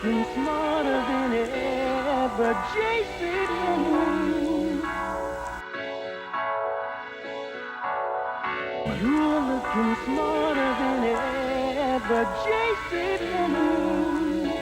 looking smarter than ever, Jason Penni. You're looking smarter than ever, Jason Penni.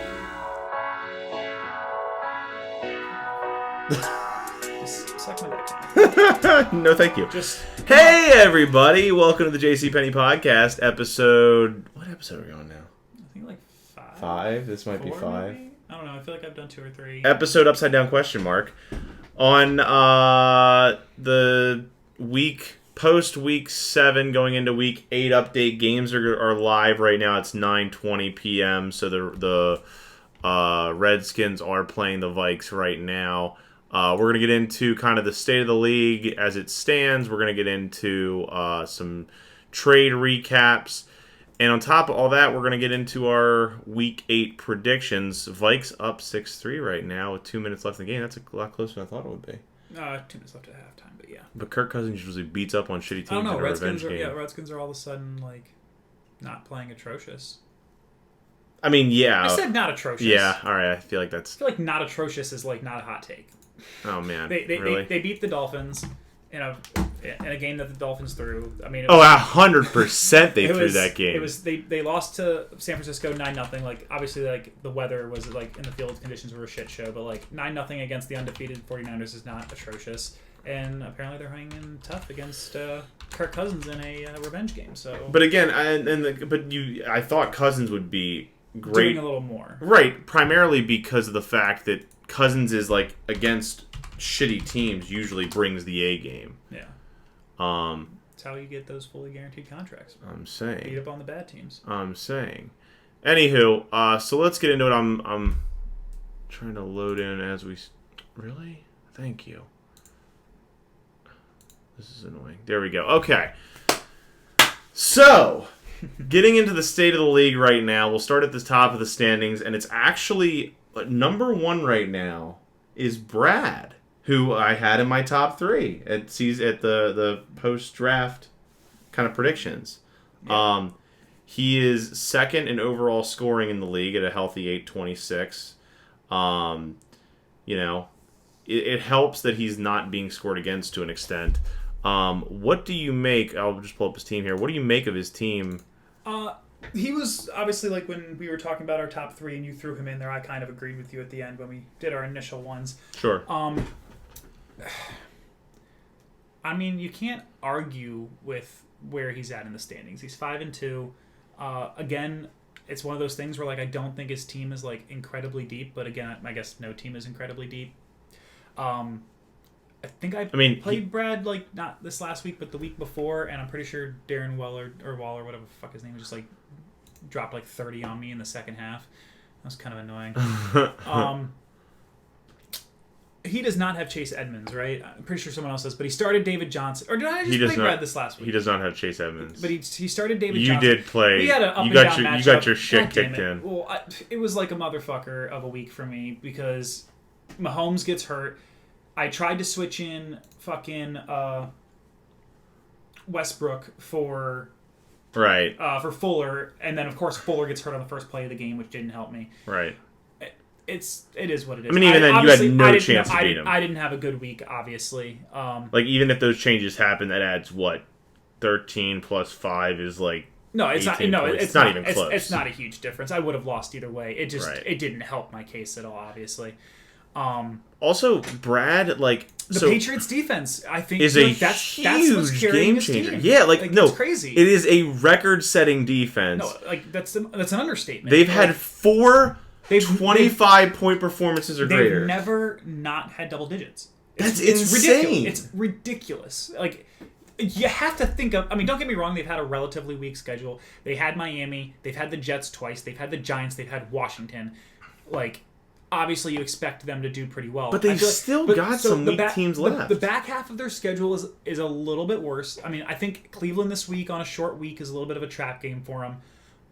Suck my dick. No, thank you. Just Hey, everybody! Welcome to the JC Penni Podcast, episode. What episode are we on now? I think like 5. 5. This might be 4 5. maybe? I don't know. I feel like I've done 2 or 3. Episode upside down question mark on the week post week 7 going into week 8 update. Games are live right now. It's 9:20 p.m. So the Redskins are playing the Vikes right now. We're going to get into kind of the state of the league as it stands. We're going to get into some trade recaps. And on top of all that, we're going to get into our Week 8 predictions. Vikes up 6-3 right now with 2 minutes left in the game. That's a lot closer than I thought it would be. 2 minutes left at halftime, but yeah. But Kirk Cousins usually beats up on shitty teams I don't know. in a revenge game. Redskins are all of a sudden like not playing atrocious. I mean, yeah. I said not atrocious. Yeah, all right. I feel like that's... I feel like not atrocious is like not a hot take. Oh, man. They beat the Dolphins in a game that the Dolphins threw. I mean, 100% they threw that game. It was they lost to San Francisco 9-0. Like obviously, like the weather was like in the field conditions were a shit show, but like 9-0 against the undefeated 49ers is not atrocious. And apparently they're hanging tough against Kirk Cousins in a revenge game. So, but again, I thought Cousins would be great, doing a little more, right? Primarily because of the fact that Cousins is like against shitty teams usually brings the A game. Yeah. That's how you get those fully guaranteed contracts. I'm saying. Beat up on the bad teams. I'm saying. Anywho, so let's get into it. I'm trying to load in as we... Really? Thank you. This is annoying. There we go. Okay. So, getting into the state of the league right now, we'll start at the top of the standings, and it's actually number 1 right now is Brad, who I had in my top 3 at the post-draft kind of predictions. Yeah. He is second in overall scoring in the league at a healthy 826. It helps that he's not being scored against to an extent. What do you make? I'll just pull up his team here. What do you make of his team? He was obviously like when we were talking about our top 3 and you threw him in there. I kind of agreed with you at the end when we did our initial ones. Sure. I mean, you can't argue with where he's at in the standings. He's 5-2. Again, it's one of those things where like I don't think his team is like incredibly deep, but again, I guess no team is incredibly deep. I think I played Brad like not this last week, but the week before, and I'm pretty sure Darren Waller, whatever the fuck his name was, just like dropped like 30 on me in the second half. That was kind of annoying. He does not have Chase Edmonds, right? I'm pretty sure someone else does, but he started David Johnson. Or did I just play Brad this last week? He does not have Chase Edmonds. But he started David Johnson. You did play. We had an up you and got down your matchup. You got your shit kicked in. Well, it was like a motherfucker of a week for me because Mahomes gets hurt. I tried to switch in fucking Westbrook for Fuller, and then of course Fuller gets hurt on the first play of the game, which didn't help me. Right. It is what it is. I mean, even then, you had no chance to beat him. I didn't have a good week, obviously. Like, even if those changes happen, that adds, 13 plus 5 is, like, no, it's not. No, it's not even close. It's not a huge difference. I would have lost either way. It just it didn't help my case at all, obviously. Also, Brad, like... The Patriots defense, I think, is that's what's carrying game changer. Team. Yeah, like no, it's crazy. It is a record-setting defense. No, like that's an understatement. They've had 4 25-point performances or greater. They've never not had double digits. It's insane. It's ridiculous. Like, you have to think of... I mean, don't get me wrong. They've had a relatively weak schedule. They had Miami. They've had the Jets twice. They've had the Giants. They've had Washington. Like, obviously, you expect them to do pretty well. But they've still got some weak teams left. The back half of their schedule is a little bit worse. I mean, I think Cleveland this week on a short week is a little bit of a trap game for them.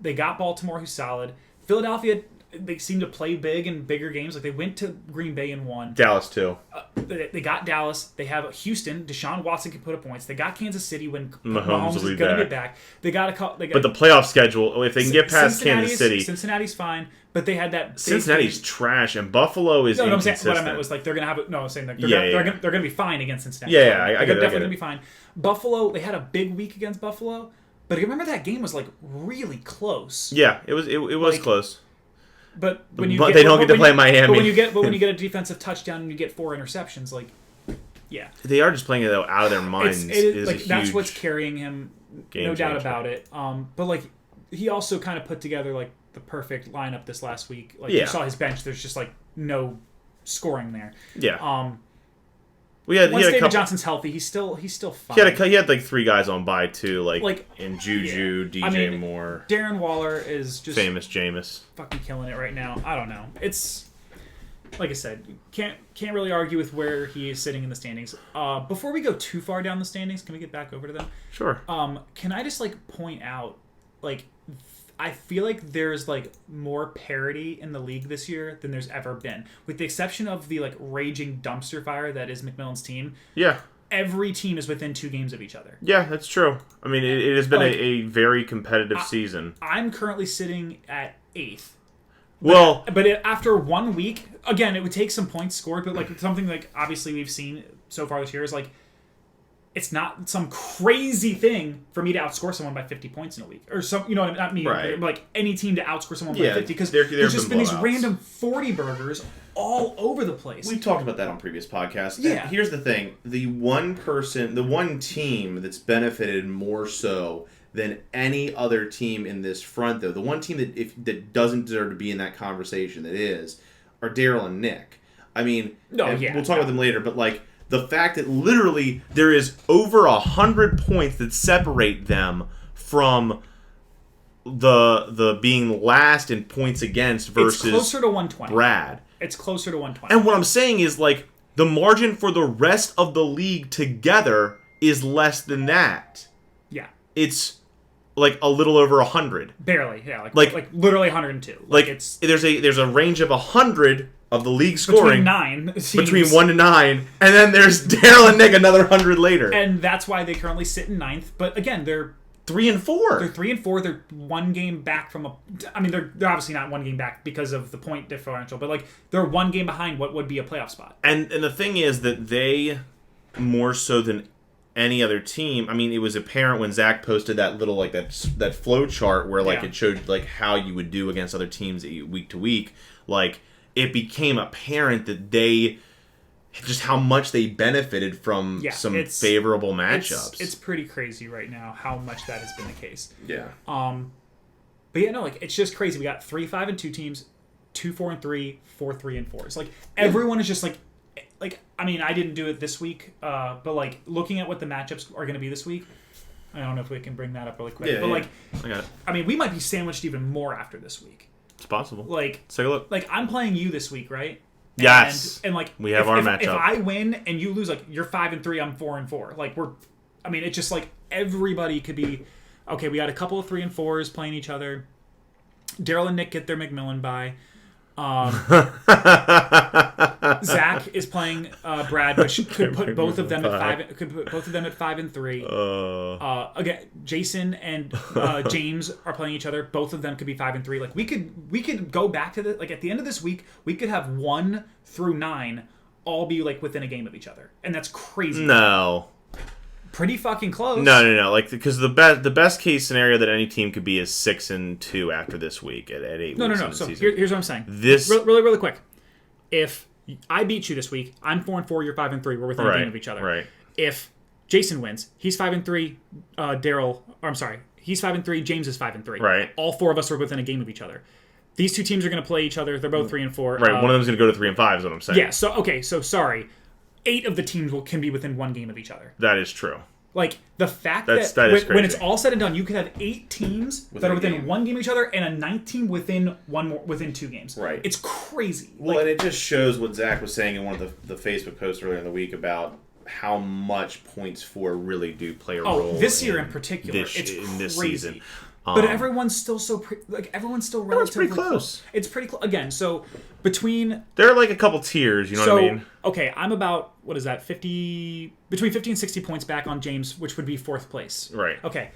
They got Baltimore, who's solid. Philadelphia, they seem to play big in bigger games. Like they went to Green Bay and won. Dallas too. They got Dallas. They have Houston. Deshaun Watson can put up points. They got Kansas City when Mahomes is will be going to be back. back. They got a couple. But the playoff schedule, if they can get past Kansas City, Cincinnati's fine. But they had that. Cincinnati's trash, and Buffalo is inconsistent. What I meant was like they're going to have. No, I was saying they're going to be fine against Cincinnati. Yeah, I get it. They're definitely going to be fine. Buffalo. They had a big week against Buffalo, but remember that game was like really close. Yeah, it was like, close. But when you they don't get to play Miami. But when you get a defensive touchdown and you get 4 interceptions, like yeah, they are just playing it out of their minds. That's what's carrying him, no doubt about it. But like he also kind of put together like the perfect lineup this last week. Like you saw his bench. There's just like no scoring there. Yeah. Once David Johnson's healthy, he's still fine. He had like 3 guys on bye too, like in Juju, DJ Moore. Darren Waller is just famous Jameis, fucking killing it right now. I don't know. It's like I said, can't really argue with where he is sitting in the standings. Before we go too far down the standings, can we get back over to them? Sure. Can I just like point out, like, I feel like there's like more parity in the league this year than there's ever been, with the exception of the like raging dumpster fire that is McMillan's team. Yeah. Every team is within 2 games of each other. Yeah, that's true. I mean, it has been a very competitive season. I'm currently sitting at 8th. But after 1 week, again, it would take some points scored, but like something like obviously we've seen so far this year is like it's not some crazy thing for me to outscore someone by 50 points in a week, or some, not me, right. But like any team to outscore someone by 50, because there's just been these random 40 burgers all over the place. We've talked about that on previous podcasts. Yeah. And here's the thing: the one team that's benefited more so than any other team in this front, though, the one team that doesn't deserve to be in that conversation are Daryl and Nick. I mean, we'll talk about them later, but like the fact that literally there is over 100 points that separate them from the being last in points against versus it's closer to 120. Brad. It's closer to 120. And what I'm saying is like the margin for the rest of the league together is less than that. Yeah. It's like a little over 100. Barely, yeah. Like literally 102. Like it's there's a range of 100 of the league scoring between 1 to 9, and then there's Daryl and Nick another 100 later. And that's why they currently sit in 9th. But again, they're 3 and 4. They're 3 and 4. They're 1 game back from I mean, they're obviously not 1 game back because of the point differential, but like they're 1 game behind what would be a playoff spot. And the thing is that they, more so than any other team, I mean, it was apparent when Zach posted that little like that flow chart where like it showed like how you would do against other teams week to week. Like it became apparent that they just how much they benefited from some favorable matchups. It's pretty crazy right now how much that has been the case. Yeah. But yeah, no, like it's just crazy. We got 3-5-2 teams, 2-4-3, 4-3-4. It's like everyone is just like I mean, I didn't do it this week, but like looking at what the matchups are going to be this week, I don't know if we can bring that up really quick. I mean, we might be sandwiched even more after this week. It's possible. Like, let's take a look. Like I'm playing you this week, right? Yes. And like we have our matchup. If I win and you lose, like you're 5-3, I'm 4-4. Like it's just like everybody could be. Okay, we got a couple of 3 and 4s playing each other. Daryl and Nick get their McMillan bye. Zach is playing Brad, which could put both of them at 5. Could put both of them at 5 and 3. Again, Jason and James are playing each other. Both of them could be 5 and 3. Like we could go back to the like at the end of this week, we could have 1 through 9 all be like within a game of each other, and that's crazy. No. Pretty fucking close. No. Like because the best case scenario that any team could be is 6-2 after this week at 8 weeks. No. So here's what I'm saying. This really quick. If I beat you this week, I'm 4-4. You're 5-3. We're within a game of each other. Right. If Jason wins, he's 5-3. Daryl, or I'm sorry, he's 5-3. James is 5-3. Right. All 4 of us are within a game of each other. These 2 teams are going to play each other. They're both 3 and 4. Right. One of them's going to go to 3 and 5. Is what I'm saying. Yeah. So sorry. 8 of the teams can be within 1 game of each other. That is true. Like, the fact that when it's all said and done, you could have 8 teams that are within 1 game of each other and a 9th team within 2 games. Right. It's crazy. Well, and it just shows what Zach was saying in one of the Facebook posts earlier in the week about how much points for really do play a role. This year in particular, it's in this crazy. season. But everyone's still everyone's still relatively pretty close. It's pretty close. Again, so between... There are like a couple tiers, you know what I mean? Okay, I'm about, what is that, between 50 and 60 points back on James, which would be 4th place. Right. Okay,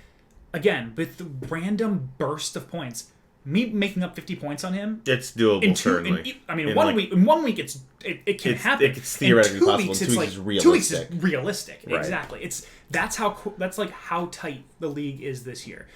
again, with the random burst of points, me making up 50 points on him... It's doable, certainly. In 1 week, it can happen. It's theoretically in 2 possible. weeks, In 2 weeks, it's it's like, realistic. 2 weeks is realistic. Right. Exactly. That's how tight the league is this year.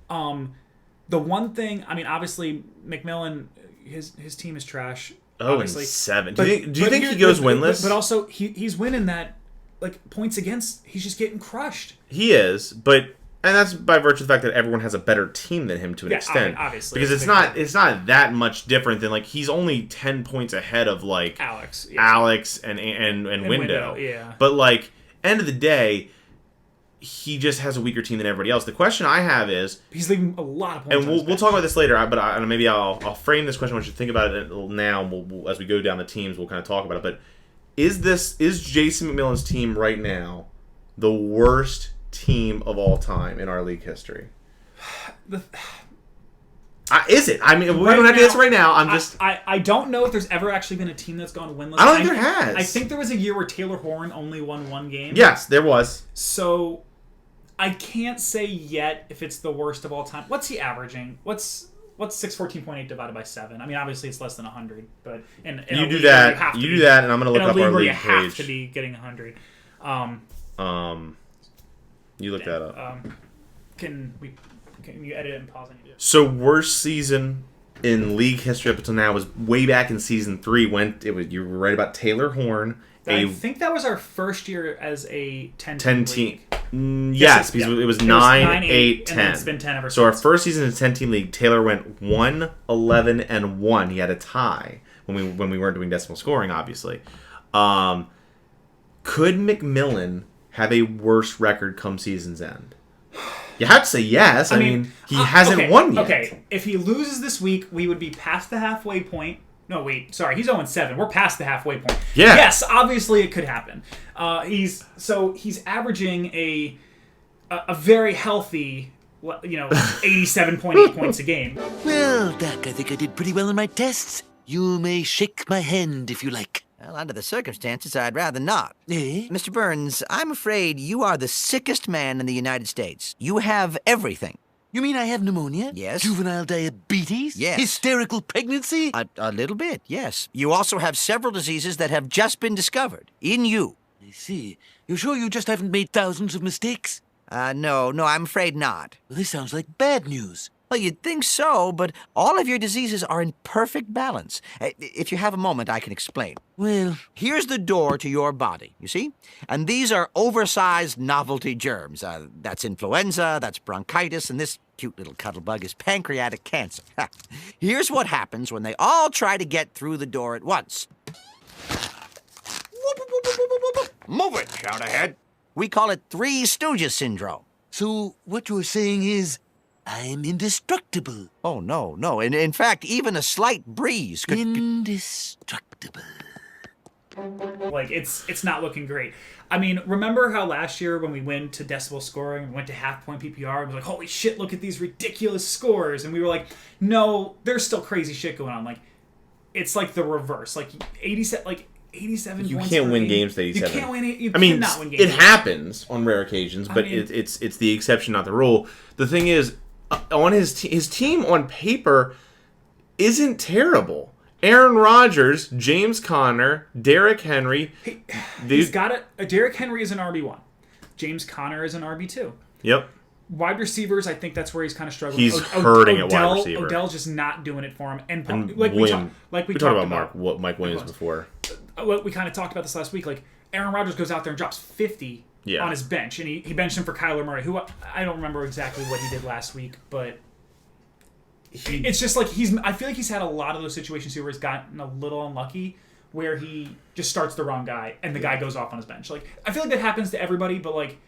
The one thing, I mean, obviously, McMillan, his team is trash. Obviously. 7. Do you think he goes winless? But also, he's winning that, like, points against. He's just getting crushed. He is, and that's by virtue of the fact that everyone has a better team than him to an extent. Obviously, because it's not that much different than, like, he's only 10 points ahead of, like, Alex and Window. Yeah. But, like, end of the day, he just has a weaker team than everybody else. The question I have is... He's leaving a lot of points. And we'll talk about this later, but maybe I'll frame this question. I want you to think about it now. As we go down the teams, we'll kind of talk about it. But is Jason McMillan's team right now the worst team of all time in our league history? Is it? I mean, we don't have to answer right now. I don't know if there's ever actually been a team that's gone winless. I don't think there has. I think there was a year where Taylor Horn only won 1 game. Yes, there was. So I can't say yet if it's the worst of all time. What's he averaging? What's 614.8 divided by 7? I mean, obviously it's less than 100, but you do that. You do that, and I'm going to look up our league page. You have to be getting 100. You look that up. Can you edit it and pause and you do it? So worst season in league history up until now was way back in season 3. You were right about Taylor Horn. I think that was our first year as a 10 team. Yes, because it was 9, 8, 10. And then it's been 10 ever since. So our first season in 10-team league, Taylor went 1, 11, and 1. He had a tie when we weren't doing decimal scoring, obviously. Could McMillan have a worse record come season's end? You have to say yes. I mean he hasn't won yet. Okay, if he loses this week, we would be past the halfway point. No, wait, sorry, he's 0-7. We're past the halfway point. Yeah. Yes, obviously it could happen. He's averaging a very healthy, 87.8 points a game. Well, Doc, I think I did pretty well in my tests. You may shake my hand if you like. Well, under the circumstances, I'd rather not. Eh? Mr. Burns, I'm afraid you are the sickest man in the United States. You have everything. You mean I have pneumonia? Yes. Juvenile diabetes? Yes. Hysterical pregnancy? A little bit, yes. You also have several diseases that have just been discovered. In you. I see. You sure you just haven't made thousands of mistakes? No, I'm afraid not. Well, this sounds like bad news. Well, you'd think so, but all of your diseases are in perfect balance. If you have a moment, I can explain. Well, Here's the door to your body, you see? And these are oversized novelty germs. That's influenza, that's bronchitis, and this cute little cuddlebug is pancreatic cancer. Here's what happens when they all try to get through the door at once. Move it, shout ahead. We call it Three Stooges syndrome. so what you're saying is I'm indestructible. Oh, no. In fact, even a slight breeze could... Indestructible. Like, it's not looking great. I mean, remember how last year when we went to decibel scoring, we went to half-point PPR, and we were like, holy shit, look at these ridiculous scores. And we were like, no, there's still crazy shit going on. Like, it's like the reverse. Like, 87 You points can't per win game. games to 87. You can't win it. You I mean, cannot win games. it happens on rare occasions, but mean- it's the exception, not the rule. The thing is, on his team on paper isn't terrible. Aaron Rodgers, James Conner, Derrick Henry. He's got it. Derrick Henry is an RB1. James Conner is an RB2. Yep. Wide receivers, I think that's where he's kind of struggling. He's hurting at wide receiver. Odell's just not doing it for him. And William, we talked talked about Mike Williams before. We kind of talked about this last week. Like, Aaron Rodgers goes out there and drops 50 on his bench, and he benched him for Kyler Murray, who I don't remember exactly what he did last week, but it's just like I feel like he's had a lot of those situations here where he's gotten a little unlucky, where he just starts the wrong guy and the guy goes off on his bench. Like, I feel like that happens to everybody, but like,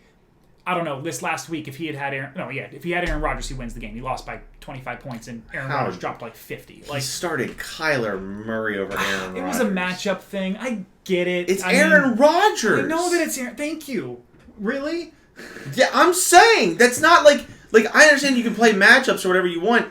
I don't know, this last week, if he had Aaron Rodgers, he wins the game. He lost by 25 points, and Aaron Rodgers dropped like 50. Like, He started Kyler Murray over Aaron Rodgers. it was a matchup thing. I get it. It's Aaron Rodgers. I know that it's Aaron. Thank you. Really? Yeah, I'm saying that's not like Like, I understand you can play matchups or whatever you want.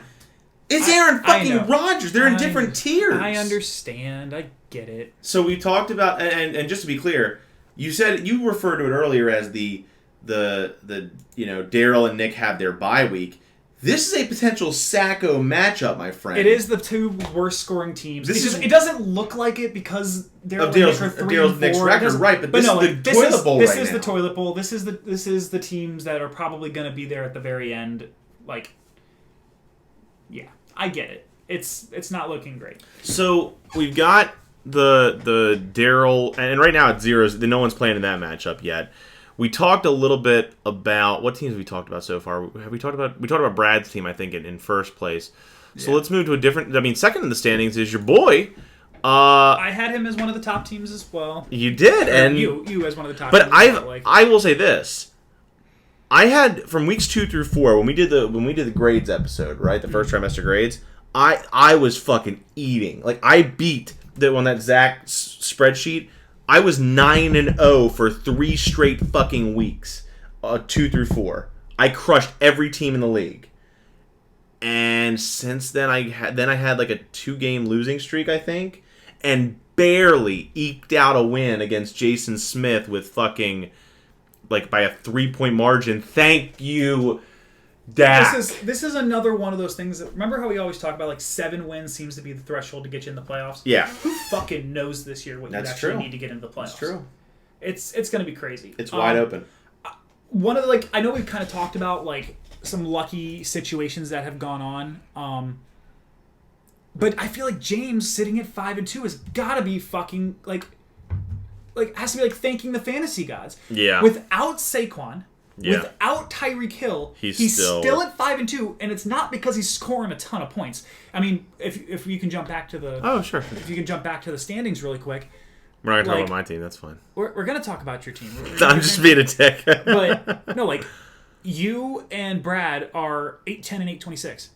It's Aaron fucking Rodgers. They're in different tiers. I understand. I get it. So we talked about, and just to be clear, you referred to it earlier as the Daryl and Nick have their bye week. This is a potential Sacco matchup, my friend. It is the two worst scoring teams. It doesn't look like it because Daryl's Nick's record, right? But this is the toilet bowl. This is the toilet bowl. This is the teams that are probably going to be there at the very end. Like, yeah, I get it. It's not looking great. So we've got the Daryl, and right now it's 0. No one's playing in that matchup yet. We talked a little bit about what teams we talked about so far. We talked about Brad's team, I think, in first place. So let's move to a different. I mean, second in the standings is your boy. I had him as one of the top teams as well. You did, and you as one of the top. But teams I will say this: I had from weeks 2 through 4 when we did the grades episode, right? The first trimester grades. I was fucking eating. Like, I beat that Zach spreadsheet. I was 9-0 for 3 straight fucking weeks, 2 through 4. I crushed every team in the league, and since then I had like a 2-game losing streak, I think, and barely eked out a win against Jason Smith with fucking like by a 3-point margin. Thank you, Dak. This is another one of those things that, remember how we always talk about like 7 wins seems to be the threshold to get you in the playoffs? Yeah. Who fucking knows this year what you actually need to get into the playoffs? That's true. It's going to be crazy. It's wide open. One of the, I know we've kind of talked about like some lucky situations that have gone on, but I feel like James sitting at 5-2 has got to be fucking like has to be like thanking the fantasy gods. Yeah. Without Saquon. Yeah. Without Tyreek Hill, he's still at 5-2, and it's not because he's scoring a ton of points. I mean, if you can jump back to the if you can jump back to the standings really quick. We're not going to talk about my team. That's fine. We're going to talk about your team. I'm just being a dick. But no, like you and Brad are 8-10 and 8-26,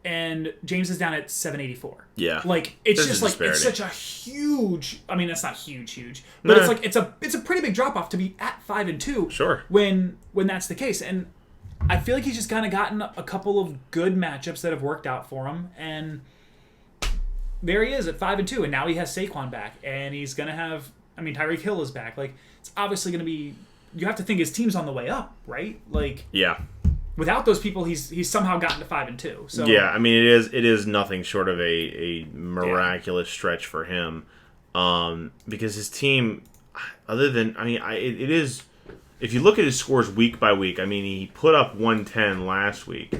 and James is down at 7-84. Yeah, like it's There's just like it's such a huge. I mean, that's not huge, but it's like it's a pretty big drop off to be at 5-2. Sure. When that's the case, and I feel like he's just kind of gotten a couple of good matchups that have worked out for him, and there he is at 5-2, and now he has Saquon back, and he's gonna have. I mean, Tyreek Hill is back. Like, it's obviously gonna be. You have to think his team's on the way up, right? Like, yeah. Without those people, he's somehow gotten to 5-2. So yeah, I mean, it is nothing short of a miraculous stretch for him, because his team, other than it is. If you look at his scores week by week, I mean, he put up 110 last week.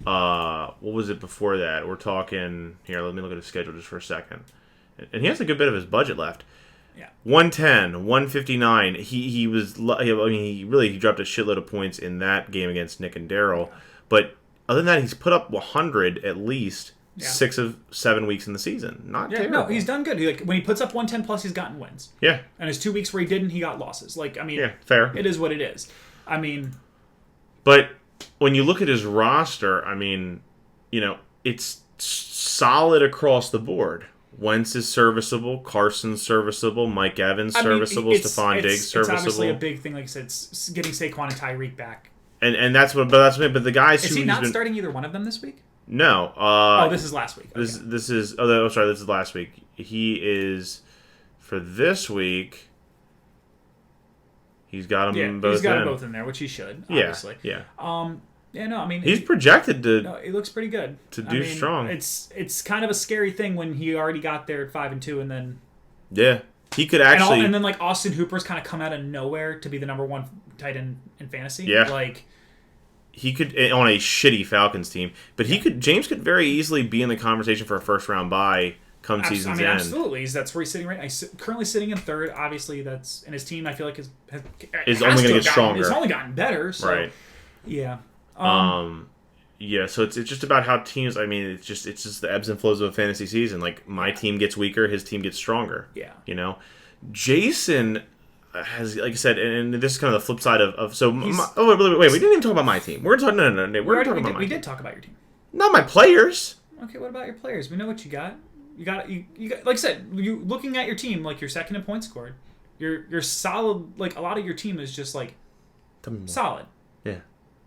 What was it before that? We're talking here. Let me look at his schedule just for a second, and he has a good bit of his budget left. Yeah. 110, 159. He was. I mean, he dropped a shitload of points in that game against Nick and Daryl. But other than that, he's put up 100 at least 6 of 7 weeks in the season. Not terrible. No, he's done good. Like when he puts up 110 plus, he's gotten wins. Yeah. And his 2 weeks where he didn't, he got losses. Like, I mean, yeah, fair. It is what it is. I mean, but when you look at his roster, I mean, it's solid across the board. Wentz is serviceable. Carson's serviceable. Mike Evans serviceable. Stephon Diggs serviceable. It's obviously a big thing. Like I said, it's getting Saquon and Tyreek back. And that's what. But the guys is who he not starting either one of them this week? No. This is last week. Okay. This is. Oh, sorry. This is last week. He is for this week. He's got them both. He's got them both in there, which he should. Obviously. Yeah. Yeah, no, I mean... He's projected to... No, he looks pretty good. To do strong. It's kind of a scary thing when he already got there at 5-2 and then... Yeah. He could actually... And then, like, Austin Hooper's kind of come out of nowhere to be the number 1 tight end in fantasy. Yeah. Like... He could... On a shitty Falcons team. But he could... James could very easily be in the conversation for a first-round bye come season's end. Absolutely. That's where he's sitting right now. He's currently sitting in 3rd. Obviously, that's... And his team, I feel like, is only going to get stronger. It's only gotten better. So, right. Yeah. Yeah, so it's just about how teams. I mean, it's just the ebbs and flows of a fantasy season. Like my team gets weaker, his team gets stronger. Yeah, Jason has, like I said, and this is kind of the flip side of so. Wait, we didn't even talk about my team. We're talking. No. We're talking about my team. We did talk about your team. Not my players. Okay, what about your players? We know what you got. You got. Like I said, you looking at your team, like you're second in points scored. You're solid. Like a lot of your team is just like solid. Yeah.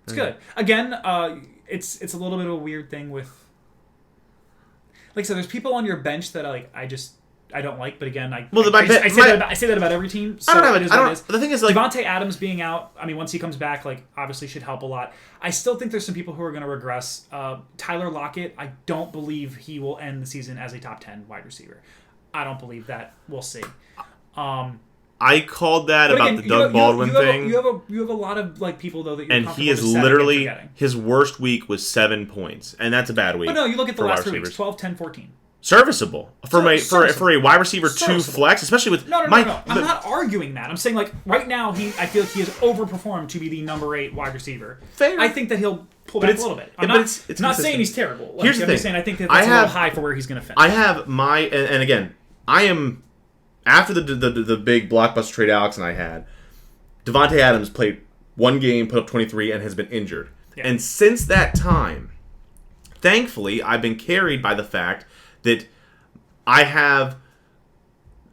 It's good. Again, it's a little bit of a weird thing with. Like I said, there's people on your bench that I don't like, but again, I say that about every team. So I don't have it is what it is. The thing is, like, Devontae Adams being out, I mean, once he comes back, like, obviously should help a lot. I still think there's some people who are going to regress. Tyler Lockett, I don't believe he will end the season as a top 10 wide receiver. I don't believe that. We'll see. I called that about the Doug Baldwin thing. You have a lot of like people though that you're and he is literally his worst week was 7 points, and that's a bad week. But no, you look at the last 3 weeks: 12, 10, 14. Serviceable for a wide receiver 2 flex, especially with no. I'm not arguing that. I'm saying like right now I feel like he has overperformed to be the number 8 wide receiver. Fair. I think that he'll pull back a little bit. I'm not saying he's terrible. Like, Here's the thing. Just saying I think that's a little high for where he's going to finish. I have and again, I am after the big blockbuster trade Alex and I had. Devontae Adams played 1 game, put up 23, and has been injured. Yeah. And since that time, thankfully, I've been carried by the fact that I have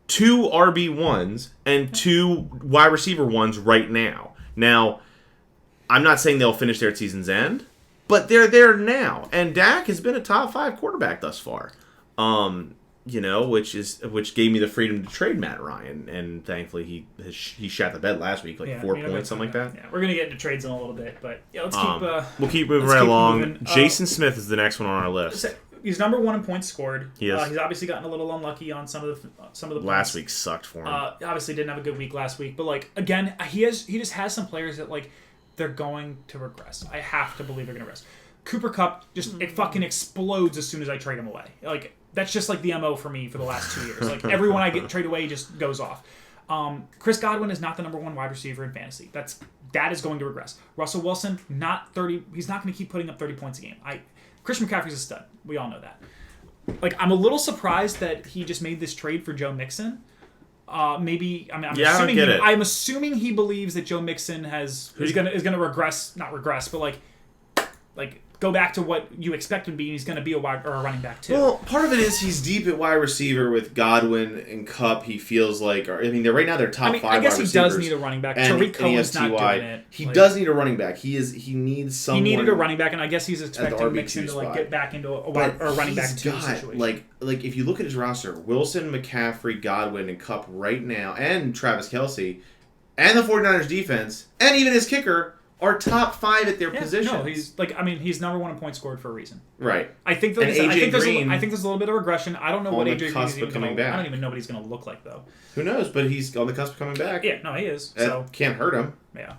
2 RB1s and 2 wide receiver 1s right now. Now, I'm not saying they'll finish there at season's end, but they're there now. And Dak has been a top 5 quarterback thus far. Which gave me the freedom to trade Matt Ryan, and thankfully he shot the bed last week, 4 points, something like that. Yeah, we're gonna get into trades in a little bit, but yeah, let's keep. We'll keep moving right along. Jason Smith is the next one on our list. He's number 1 in points scored. He is. He's obviously gotten a little unlucky on some of the points. Last week sucked for him. Obviously didn't have a good week last week, but like again, he just has some players that like they're going to regress. I have to believe they're gonna regress. Cooper Kupp it fucking explodes as soon as I trade him away. Like that's just like the MO for me for the last 2 years. Like everyone I get trade away just goes off. Chris Godwin is not the number 1 wide receiver in fantasy. That is going to regress. Russell Wilson, not 30. He's not going to keep putting up 30 points a game. Christian McCaffrey's a stud. We all know that. Like I'm a little surprised that he just made this trade for Joe Mixon. I'm assuming he believes that Joe Mixon is gonna regress, not regress, but like go back to what you expect him to be, and he's going to be a running back too. Well, part of it is he's deep at wide receiver with Godwin and Kupp. He feels like, right now they're top 5 wide receivers. I guess he does need a running back. Tariq Cohen's not doing it. He does need a running back. He needs someone. He needed a running back, and I guess he's expecting Mixon to get back into a running back 2 situation. Like if you look at his roster, Wilson, McCaffrey, Godwin, and Kupp right now, and Travis Kelce, and the 49ers defense, and even his kicker are top 5 at their positions. No, he's number 1 in points scored for a reason. Right. I think there's a little bit of regression. I don't know what AJ Green is coming back. I don't even know what he's going to look like though. Who knows? But he's on the cusp of coming back. Yeah, no, he is. That can't hurt him. Yeah.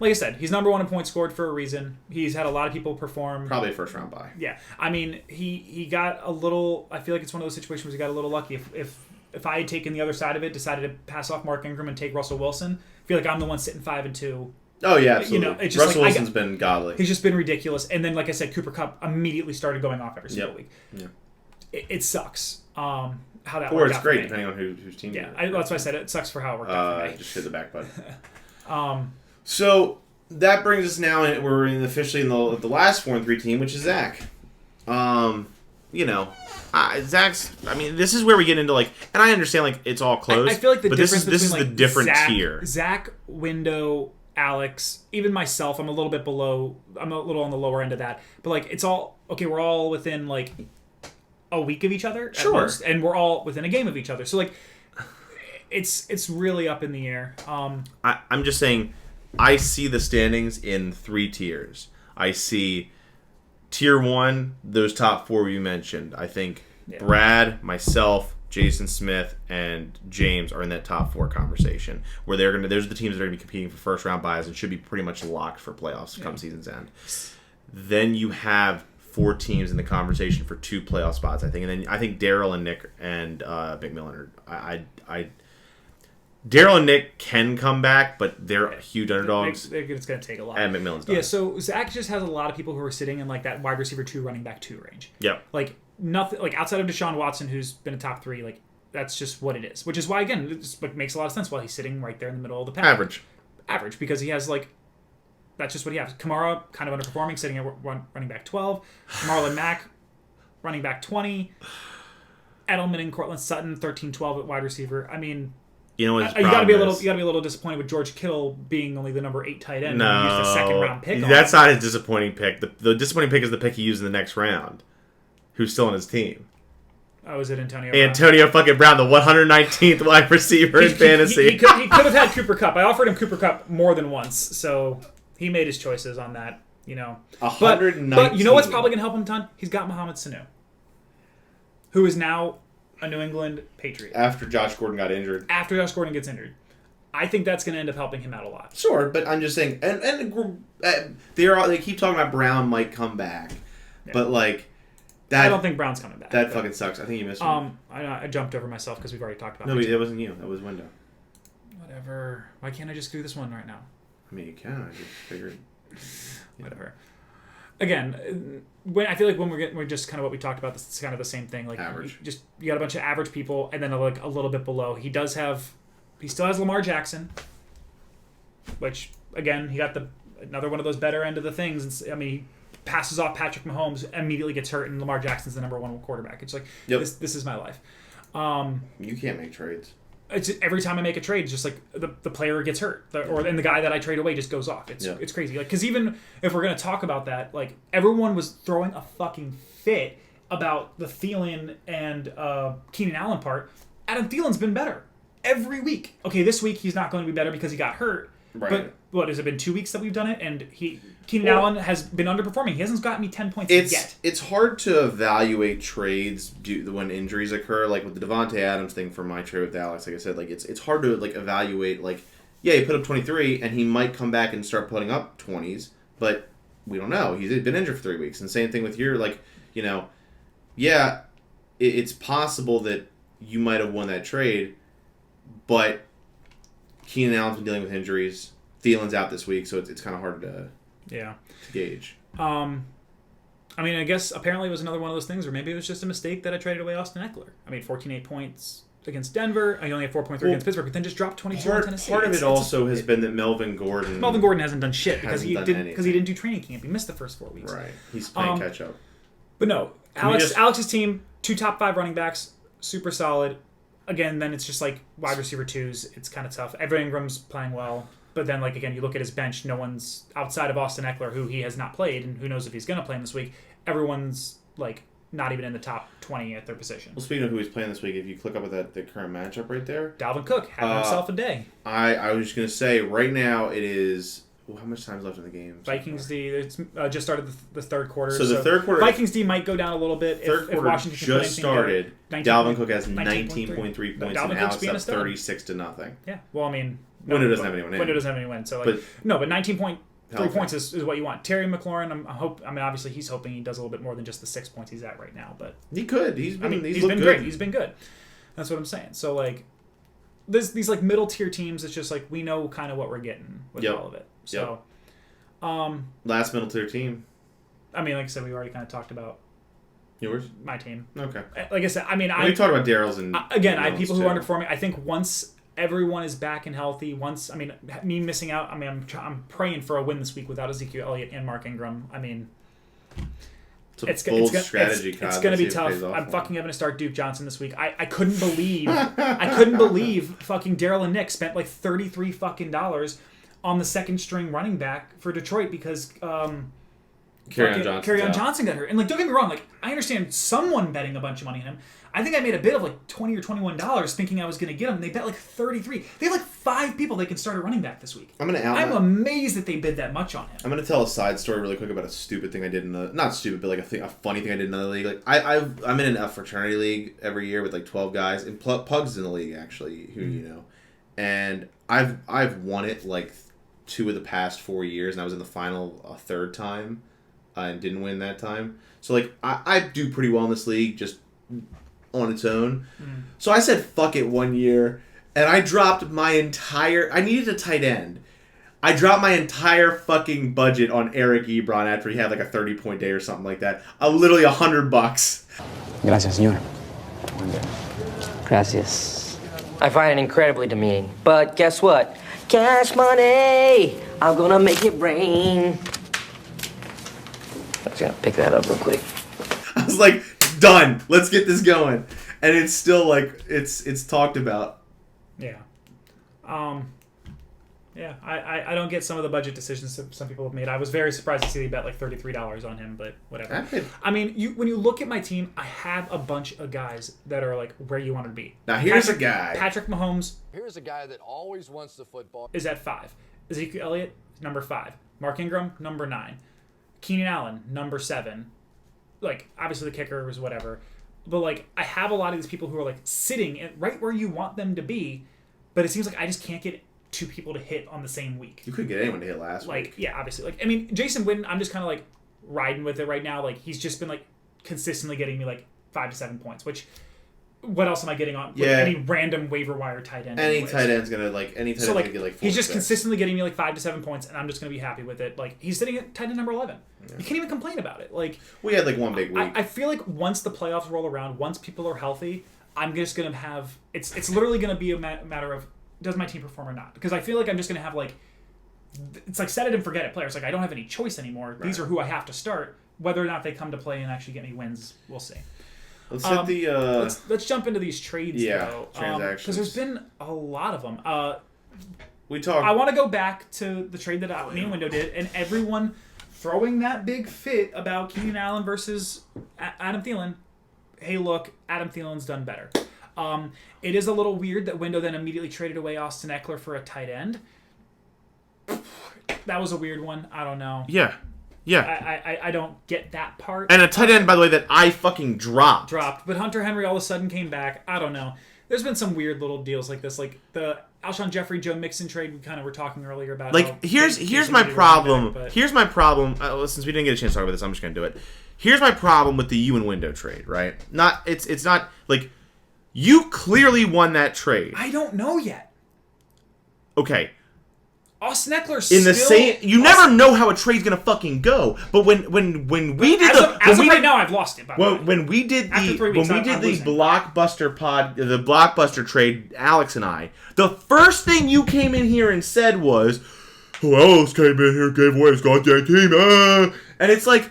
Like I said, he's number 1 in points scored for a reason. He's had a lot of people perform. Probably a first round buy. Yeah, I mean he got a little. I feel like it's one of those situations where he got a little lucky. If I had taken the other side of it, decided to pass off Mark Ingram and take Russell Wilson, I feel like I'm the one sitting 5-2. Oh yeah, absolutely. It's just Russell Wilson's been godly. He's just been ridiculous. And then, like I said, Cooper Kupp immediately started going off every single week. Yeah. It sucks how that or worked it's out great for me. depending on whose team. Yeah, that's why I said it sucks for how it worked out for me. Just hit the back button. So that brings us now. We're officially in the last 4-3 team, which is Zach. Zach's. I mean, this is where we get into and I understand it's all close. I feel like this is the different tier. Zach, Window, Alex, even myself. I'm a little bit below. I'm a little on the lower end of that. But it's all okay. We're all within a week of each other, at most, and we're all within a game of each other. So it's really up in the air. I'm just saying, I see the standings in 3 tiers. I see tier 1, those top 4 you mentioned. I think Brad, myself, Jason Smith, and James are in that top 4 conversation, where those are the teams that are going to be competing for first round buys and should be pretty much locked for playoffs come season's end. Then you have 4 teams in the conversation for 2 playoff spots, I think, and then I think Daryl and Nick and McMillan are. Daryl and Nick can come back, but they're huge underdogs. It's going to take a lot. And McMillan's done. Yeah, so Zach just has a lot of people who are sitting in that wide receiver 2, running back 2 range. Yep. Nothing outside of Deshaun Watson, who's been a top 3. That's just what it is. Which is why, again, it just makes a lot of sense. While he's sitting right there in the middle of the pack. Average, because he has that's just what he has. Kamara kind of underperforming, sitting at running back 12. Marlon Mack, running back 20. Edelman and Cortland Sutton, 13-12 at wide receiver. I mean, You know what? You gotta be a little disappointed with George Kittle being only the number 8 tight end. No, and he used a second round pick. That's not his disappointing pick. The disappointing pick is the pick he used in the next round. Who's still on his team? Oh, is it Antonio Brown? Antonio fucking Brown, the 119th wide receiver in fantasy. He could have had Cooper Kupp. I offered him Cooper Kupp more than once, so he made his choices on that. 119. But you know what's probably gonna help him a ton? He's got Mohamed Sanu, who is now a New England Patriot. After Josh Gordon got injured. After Josh Gordon gets injured. I think that's going to end up helping him out a lot. Sure, but I'm just saying, they keep talking about Brown might come back, but that. I don't think Brown's coming back. That fucking sucks. I think you missed one. I jumped over myself because we've already talked about. No, that wasn't you. That was Window. Whatever. Why can't I just do this one right now? I mean, you can. I just figured. Whatever. Again, I feel like when we're just kind of what we talked about. This is kind of the same thing. Like average. You got a bunch of average people, and then a little bit below. He still has Lamar Jackson, which again he got another one of those better end of the things. And, I mean, he passes off Patrick Mahomes, immediately gets hurt, and Lamar Jackson's the number 1 quarterback. It's like this is my life. You can't make trades. It's every time I make a trade, it's just like the player gets hurt, and the guy that I trade away just goes off. It's crazy. Because even if we're gonna talk about that, everyone was throwing a fucking fit about the Thielen and Keenan Allen part. Adam Thielen's been better every week. Okay, this week he's not going to be better because he got hurt. Right. But what has it been 2 weeks that we've done it, and Keenan Allen has been underperforming. He hasn't gotten me 10 points yet. It's hard to evaluate trades when injuries occur. Like with the Devontae Adams thing for my trade with Alex, like I said, it's hard to evaluate. He put up 23, and he might come back and start putting up 20s, but we don't know. He's been injured for 3 weeks, and same thing with your it's possible that you might have won that trade, but Keenan Allen's been dealing with injuries. Thielen's out this week, so it's kind of hard to gauge. I mean, I guess apparently it was another one of those things, or maybe it was just a mistake that I traded away Austin Eckler. I mean, 14.8 points against Denver. I only had 4.3 against Pittsburgh, but then just dropped 22 on Tennessee. Part of it also has been that Melvin Gordon hasn't done shit because he didn't do training camp. He missed the first 4 weeks. Right. He's playing catch up. But no, Alex's team, 2 top 5 running backs, super solid. Again, then it's just wide receiver 2s. It's kind of tough. Evan Ingram's playing well. But then, again, you look at his bench, no one's outside of Austin Eckler, who he has not played, and who knows if he's going to play him this week. Everyone's, not even in the top 20 at their position. Well, speaking of who he's playing this week, if you click up at the current matchup right there. Dalvin Cook, having himself a day. I was just going to say, right now it is... how much time is left in the game? Vikings D, it's just started the third quarter. So the third quarter... Vikings D might go down a little bit if Washington just started. Dalvin Cook has 19.3 points, and Alex up 36-0. Yeah, well, I mean... Window doesn't have anyone in. Window doesn't have anyone in. So, but 19.3 points is what you want. Terry McLaurin, obviously he's hoping he does a little bit more than just the 6 points he's at right now. But he could. He's been great. He's been good. That's what I'm saying. So, these middle tier teams, it's just we know kind of what we're getting with all of it. So, last middle tier team. I mean, like I said, we already kind of talked about yours, my team. Okay. Like I said, I mean, we talked about Daryl's and again, I have people who are underperforming. I think once everyone is back and healthy, me missing out. I mean, I'm praying for a win this week without Ezekiel Elliott and Mark Ingram. I mean, it's bold strategy. It's going to be tough. I'm fucking having to start Duke Johnson this week. I couldn't believe fucking Daryl and Nick spent $33 fucking on the second string running back for Detroit because Kerryon Johnson got hurt. And don't get me wrong, I understand someone betting a bunch of money on him. I think I made a bid of $20 or $21 thinking I was going to get him. They bet 33. They have 5 people they can start a running back this week. I'm amazed that they bid that much on him. I'm going to tell a side story really quick about a stupid thing I did not stupid, but a funny thing I did in another league. I'm in a fraternity league every year with 12 guys, and Pug's in the league actually, who you know, and I've won it 2 of the past 4 years, and I was in the final a third time, and didn't win that time. So I do pretty well in this league just on its own. So I said fuck it one year, and I dropped I needed a tight end. I dropped my entire fucking budget on Eric Ebron after he had a 30-point day or something like that. Literally $100. Gracias, señor. Gracias. I find it incredibly demeaning, but guess what? Cash money! I'm gonna make it rain. I was gonna pick that up real quick. I was done. Let's get this going. And it's still it's talked about. Yeah. Yeah, I don't get some of the budget decisions that some people have made. I was very surprised to see they bet like $33 on him, but whatever. I mean, when you look at my team, I have a bunch of guys that are like where you want to be. Now here's a guy. Patrick Mahomes. Here's a guy that always wants the football. Is at 5. Ezekiel Elliott, number 5. Mark Ingram, number 9. Keenan Allen, number 7. Like, obviously the kicker was whatever. But, like, I have a lot of these people who are, like, sitting right where you want them to be, but it seems like I just can't get 2 people to hit on the same week. You couldn't get anyone to hit last week. Like, yeah, obviously. Like, I mean, Jason Witten, I'm just kind of, like, riding with it right now. Like, he's just been, like, consistently getting me, like, 5 to 7 points, which... What else am I getting on? Yeah. Any random waiver wire tight end. Any tight end's gonna get like 4 he's just 6. consistently getting me like 5 to 7 points, and I'm just gonna be happy with it. Like he's sitting at tight end number 11. Yeah. You can't even complain about it. Like we had like one big week. I feel like once the playoffs roll around, once people are healthy, I'm just gonna have it's literally gonna be a matter of does my team perform or not? Because I feel like I'm just gonna have like it's like set it and forget it players. Like I don't have any choice anymore. Right. These are who I have to start. Whether or not they come to play and actually get me wins, we'll see. Let's hit the. Let's jump into these trades, though. Transactions. Because there's been a lot of them. We talked. I want to go back to the trade that me and Window did, and everyone throwing that big fit about Keenan Allen versus Adam Thielen. Hey, look, Adam Thielen's done better. It is a little weird that Window then immediately traded away Austin Eckler for a tight end. That was a weird one. I don't know. Yeah. I don't get that part. And a tight end, by the way, that I fucking dropped. But Hunter Henry all of a sudden came back. I don't know. There's been some weird little deals like this, like the Alshon Jeffrey Joe Mixon trade. We kind of were talking earlier about. Like here's my problem. Here's my problem. Since we didn't get a chance to talk about this, I'm just gonna do it. Here's my problem with the you and Window trade. Right? It's not like you clearly won that trade. I don't know yet. Okay. Austin Eckler in the same. You never know how a trade's gonna fucking go. But when we did right now, I've lost it. When we did the blockbuster trade, Alex and I, the first thing you came in here and said was, "Who else came in here, gave away his goddamn team?" And it's like,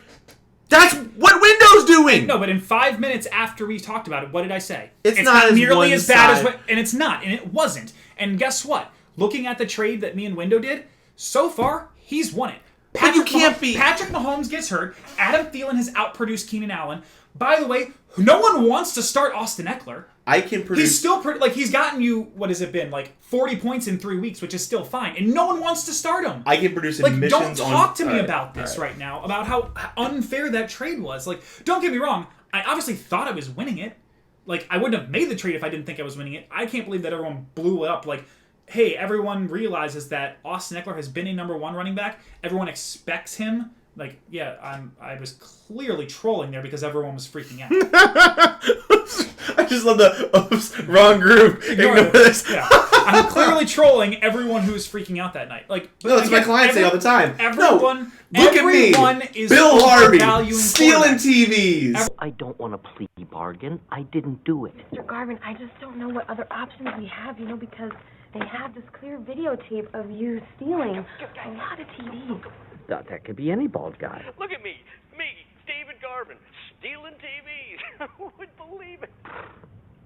that's what Window's doing. No, but in 5 minutes after we talked about it, what did I say? It's not nearly as bad as what, and it's not, and it wasn't. And guess what? Looking at the trade that me and Window did, so far, he's won it. Patrick Mahomes gets hurt. Adam Thielen has outproduced Keenan Allen. By the way, no one wants to start Austin Eckler. I can produce... He's still... he's gotten you, what has it been, 40 points in 3 weeks, which is still fine. And no one wants to start him. I can produce admissions on... Don't talk to me about this right now, about how unfair that trade was. Don't get me wrong. I obviously thought I was winning it. I wouldn't have made the trade if I didn't think I was winning it. I can't believe that everyone blew it up. Hey, everyone realizes that Austin Eckler has been a number 1 running back. Everyone expects him. I was clearly trolling there because everyone was freaking out. I just love the oops, wrong group. Ignore this. Yeah. I'm clearly trolling everyone who's freaking out that night. No, that's what my clients say all the time. Everyone, look at me. Is Bill Harvey stealing TVs. I don't want to plea bargain. I didn't do it. Mr. Garvin, I just don't know what other options we have, because they have this clear videotape of you stealing a lot of TVs. That could be any bald guy. Look at me, David Garvin, stealing TVs. Who would believe it?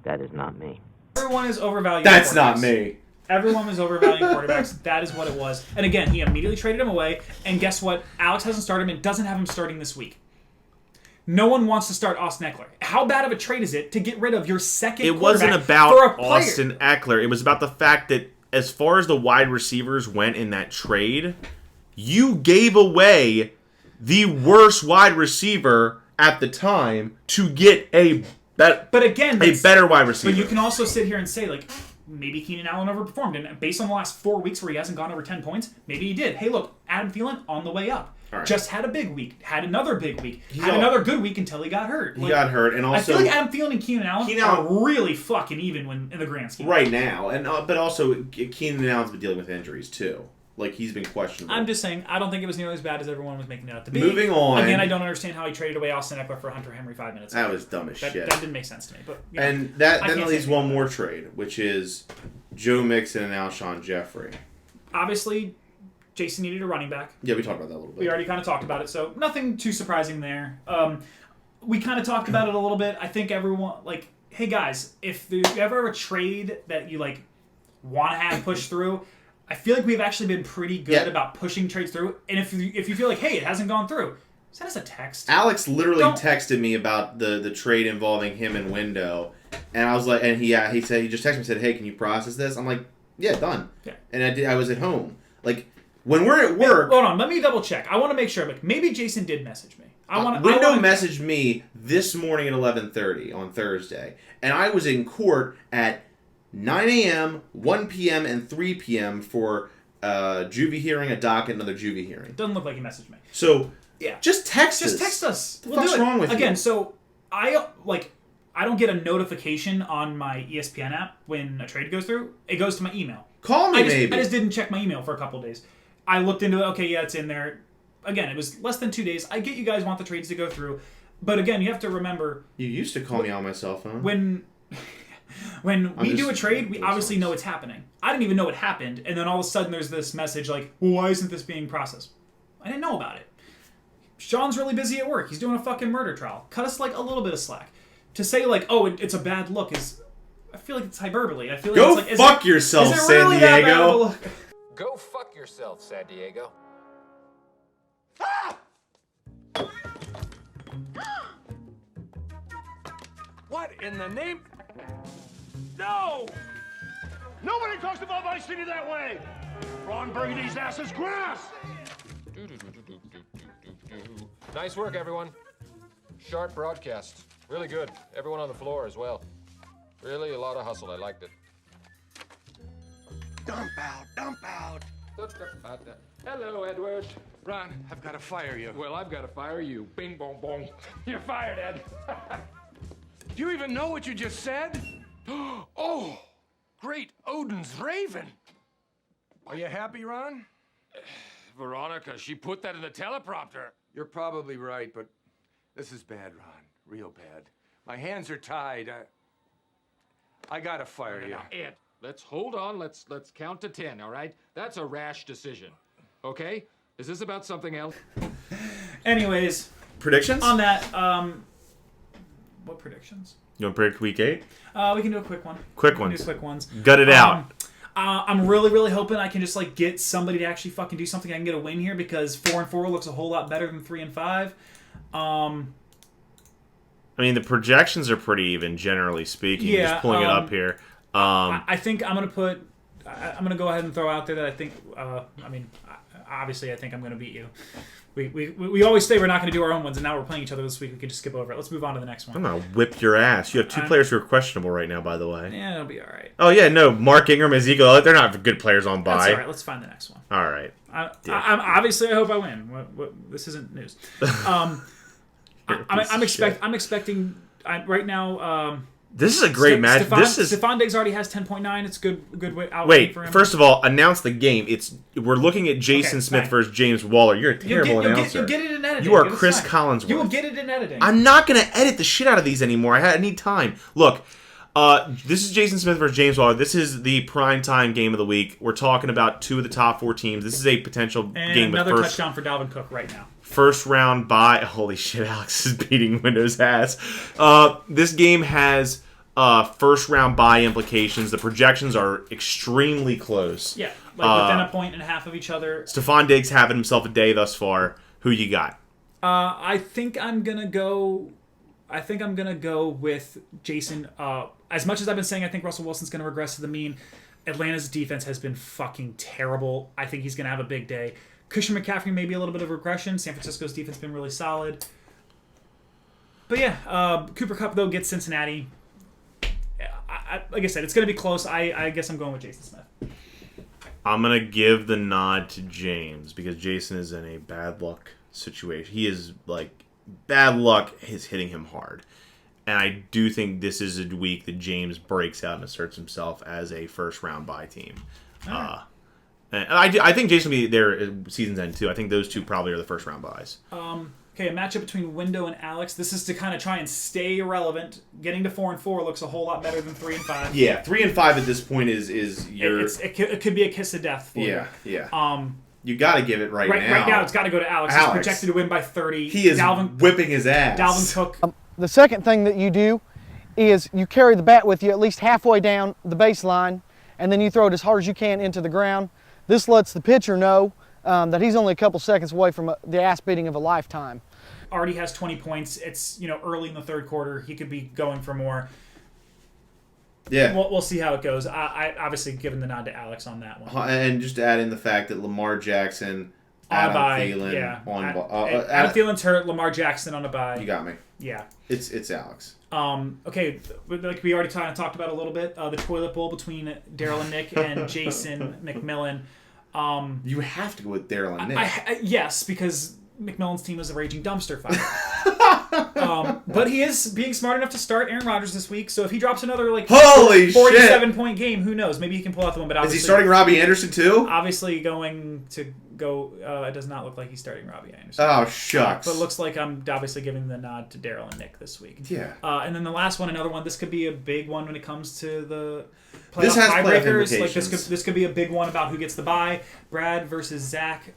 That is not me. Everyone is overvaluing That's quarterbacks. Not me. Everyone was overvaluing quarterbacks. That is what it was. And again, he immediately traded him away. And guess what? Alex hasn't started him and doesn't have him starting this week. No one wants to start Austin Eckler. How bad of a trade is it to get rid of your second quarterback? It wasn't about Austin Eckler. It was about the fact that as far as the wide receivers went in that trade, you gave away the worst wide receiver at the time to get a better wide receiver. But you can also sit here and say, maybe Keenan Allen overperformed. And based on the last 4 weeks where he hasn't gone over 10 points, maybe he did. Hey, look, Adam Thielen on the way up. Right. Just had a big week. Had another big week. Another good week until he got hurt. He got hurt, and also I feel like Adam Thielen and Keenan Allen are really fucking even in the grand scheme. Right now, and but also Keenan Allen's been dealing with injuries too. He's been questionable. I'm just saying, I don't think it was nearly as bad as everyone was making it out to be. Moving on. Again, I don't understand how he traded away Austin Eckler for Hunter Henry 5 minutes ago. That was dumb as shit. That didn't make sense to me. But and that then leaves one more trade, which is Joe Mixon and Alshon Jeffrey. Obviously, Jason needed a running back. Yeah, we talked about that a little bit. We already kind of talked about it, so nothing too surprising there. We kind of talked about it a little bit. I think everyone, hey guys, if there's ever a trade that you want to have pushed through. I feel like we've actually been pretty good about pushing trades through. And if you feel like, hey, it hasn't gone through, send us a text. Alex literally texted me about the trade involving him and Window, and I was like, and he just texted me and said, hey, can you process this? I'm like, yeah, done. Yeah. And I was at home. Like, when we're at work... Hold on, let me double check. I want to make sure. Like, maybe Jason did message me. Window messaged me this morning at 11:30 on Thursday, and I was in court at 9 a.m., 1 p.m., and 3 p.m. for a juvie hearing, a docket, another juvie hearing. Doesn't look like he messaged me. So, just text us. Just text us. What the fuck's wrong with you? Again, so I don't get a notification on my ESPN app when a trade goes through. It goes to my email. Call me, I just didn't check my email for a couple of days. I looked into it. Okay, yeah, it's in there. Again, it was less than 2 days. I get you guys want the trades to go through. But again, you have to remember... You used to call me on my cell phone. When we do a trade, we obviously know it's happening. I didn't even know it happened. And then all of a sudden there's this message like, well, why isn't this being processed? I didn't know about it. Sean's really busy at work. He's doing a fucking murder trial. Cut us like a little bit of slack. To say like, oh, it's a bad look is... I feel like it's hyperbole. I feel like Go it's like... fuck yourself, San Diego. Go fuck yourself, San Diego. What in the name? No! Nobody talks about my city that way! Ron Burgundy's ass is grass! Nice work, everyone. Sharp broadcast. Really good. Everyone on the floor as well. Really a lot of hustle. I liked it. Dump out! Dump out! Hello, Edward. Ron, I've got to fire you. Well, I've got to fire you. Bing, bong, bong. You're fired, Ed. Do you even know what you just said? Oh, great Odin's Raven. Are you happy, Ron? Veronica, she put that in the teleprompter. You're probably right, but this is bad, Ron. Real bad. My hands are tied. I gotta fire you. Now, Ed, let's hold on. Let's count to 10, all right? That's a rash decision. Okay? Is this about something else? Anyways. Predictions? On that, what predictions? You want to predict week 8? We can do a quick one. Quick ones. Do quick ones. Gut it out. I'm really, really hoping I can just like get somebody to actually fucking do something. I can get a win here because 4-4 looks a whole lot better than 3-5. I mean, the projections are pretty even, generally speaking. Yeah, just pulling it up here. I think I'm gonna put. I'm gonna go ahead and throw out there that I think. Obviously, I think I'm gonna beat you. We always say we're not going to do our own ones, and now we're playing each other this week. We could just skip over it. Let's move on to the next one. I'm going to whip your ass. You have 2 players who are questionable right now, by the way. Yeah, it'll be all right. Oh, yeah, no. Mark Ingram, Ezekiel, they're not good players on bye. That's all right. Let's find the next one. All right. I'm obviously, I hope I win. This isn't news. I'm expecting right now... this is a great match. Stephon Diggs already has 10.9. It's good outcome for him. First of all, announce the game. We're looking at Jason Smith versus James Waller. You're a terrible announcer. You'll get it in editing. You are Chris Collinsworth. You will get it in editing. I'm not going to edit the shit out of these anymore. I need time. Look, this is Jason Smith versus James Waller. This is the primetime game of the week. We're talking about 2 of the top 4 teams. This is a potential game. Another touchdown for Dalvin Cook right now. First round bye. Holy shit, Alex is beating Windows ass. This game has... first round bye implications. The projections are extremely close. Yeah, within a point and a half of each other. Stephon Diggs having himself a day thus far. Who you got? I think I'm gonna go with Jason. As much as I've been saying, I think Russell Wilson's gonna regress to the mean. Atlanta's defense has been fucking terrible. I think he's gonna have a big day. Christian McCaffrey maybe a little bit of regression. San Francisco's defense has been really solid. But yeah, Cooper Kupp though gets Cincinnati. Like I said, it's going to be close. I guess I'm going with Jason Smith. I'm going to give the nod to James because Jason is in a bad luck situation. He is bad luck is hitting him hard. And I do think this is a week that James breaks out and asserts himself as a first round bye team. Right. And I think Jason will be there at season's end too. I think those two probably are the first round buys. Okay, a matchup between Window and Alex. This is to kind of try and stay relevant. Getting to 4-4 looks a whole lot better than 3-5. Yeah, 3-5 at this point is your. It could be a kiss of death for you. Yeah. You got to give it right now. Right now, it's got to go to Alex. He's projected to win by 30. He is whipping his ass. Dalvin Cook. The second thing that you do is you carry the bat with you at least halfway down the baseline, and then you throw it as hard as you can into the ground. This lets the pitcher know that he's only a couple seconds away from the ass beating of a lifetime. Already has 20 points. It's early in the third quarter. He could be going for more. Yeah. We'll see how it goes. I obviously given the nod to Alex on that one. And just add in the fact that Lamar Jackson, Adam Thielen on Adam Thielen's hurt. Lamar Jackson on a bye. You got me. Yeah. It's Alex. Okay, like we already talked about a little bit, the toilet bowl between Daryl and Nick and Jason McMillan. You have to go with Daryl and Nick. Yes, because McMillan's team is a raging dumpster fire. But he is being smart enough to start Aaron Rodgers this week, so if he drops another 47-point game, who knows? Maybe he can pull out the one. But is he starting Robbie Anderson too? Obviously, going to go. It does not look like he's starting Robbie Anderson. Oh shucks! But it looks like I'm obviously giving the nod to Daryl and Nick this week. Yeah. And then the last one, another one. This could be a big one when it comes to the playoff tiebreakers. Like this could be a big one about who gets the bye. Brad versus Zach.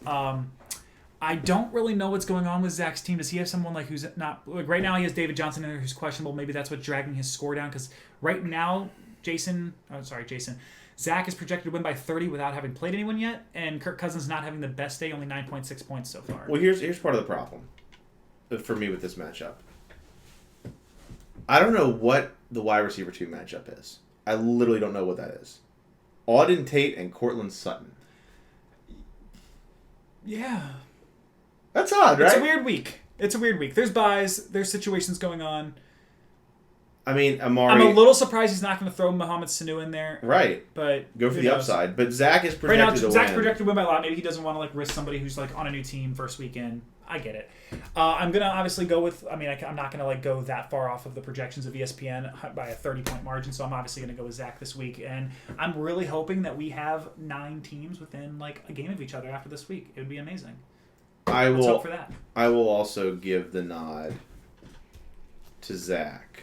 I don't really know what's going on with Zach's team. Does he have someone who's not... right now he has David Johnson in there who's questionable. Maybe that's what's dragging his score down, because right now Zach is projected to win by 30 without having played anyone yet, and Kirk Cousins not having the best day, only 9.6 points so far. Well, here's part of the problem for me with this matchup. I don't know what the wide receiver 2 matchup is. I literally don't know what that is. Auden Tate and Cortland Sutton. Yeah. That's odd, right? It's a weird week. There's buys. There's situations going on. I mean, Amari... I'm a little surprised he's not going to throw Mohamed Sanu in there. Right. But go for the upside. But Zach is projected to win. Zach's projected to win by a lot. Maybe he doesn't want to risk somebody who's on a new team first weekend. I get it. I'm going to obviously go with... I'm not going to go that far off of the projections of ESPN by a 30-point margin, so I'm obviously going to go with Zach this week. And I'm really hoping that we have 9 teams within a game of each other after this week. It would be amazing. Let's hope for that. I will also give the nod to Zach,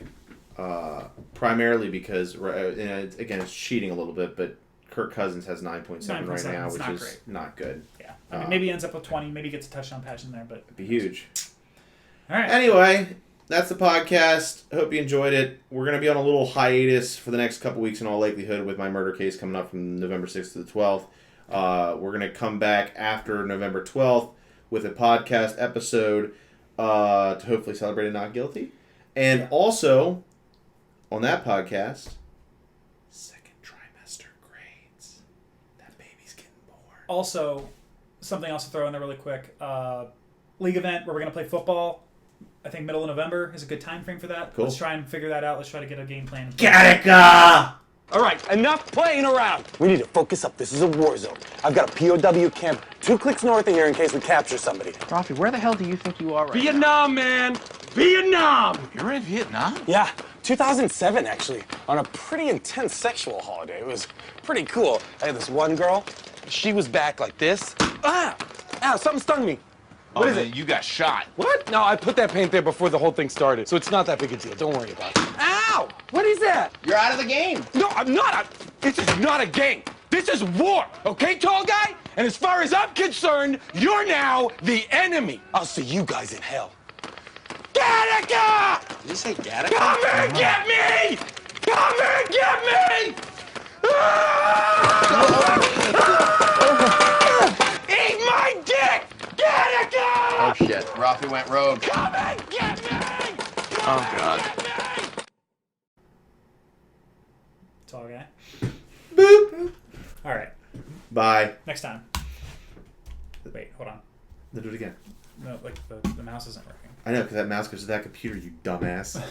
primarily because again it's cheating a little bit, but Kirk Cousins has 9.7 right now, which is not good. Yeah, maybe he ends up with 20, maybe gets a touchdown pass in there, but it'd be huge. All right. Anyway, that's the podcast. I hope you enjoyed it. We're gonna be on a little hiatus for the next couple weeks in all likelihood with my murder case coming up from November 6th to the 12th. We're gonna come back after November 12th. With a podcast episode to hopefully celebrate a not guilty. And also, on that podcast, second trimester grades. That baby's getting born. Also, something else to throw in there really quick. League event where we're going to play football. I think middle of November is a good time frame for that. Cool. Let's try and figure that out. Let's try to get a game plan. Gattaca! All right, enough playing around. We need to focus up. This is a war zone. I've got a POW camp 2 clicks north of here in case we capture somebody. Rafi, where the hell do you think you are right Vietnam, man! Vietnam! You're in Vietnam? Yeah, 2007, actually, on a pretty intense sexual holiday. It was pretty cool. I had this one girl. She was back like this. Ah! Ow, something stung me. What is it? You got shot. What? No, I put that paint there before the whole thing started, so it's not that big a deal. Don't worry about it. Ow! What is that? You're out of the game. No, I'm not. This is not a game. This is war, okay, tall guy? And as far as I'm concerned, you're now the enemy. I'll see you guys in hell. Gattaca! Did you say Gattaca? Come and get me! Come and get me! Eat my dick! Gattaca! Oh shit, Rafi went rogue. Come and get me! Oh god. Tall guy. Boop. Boop. All right. Bye. Next time. Wait, hold on. Let's do it again. No, the mouse isn't working. I know, because that mouse goes to that computer, you dumbass.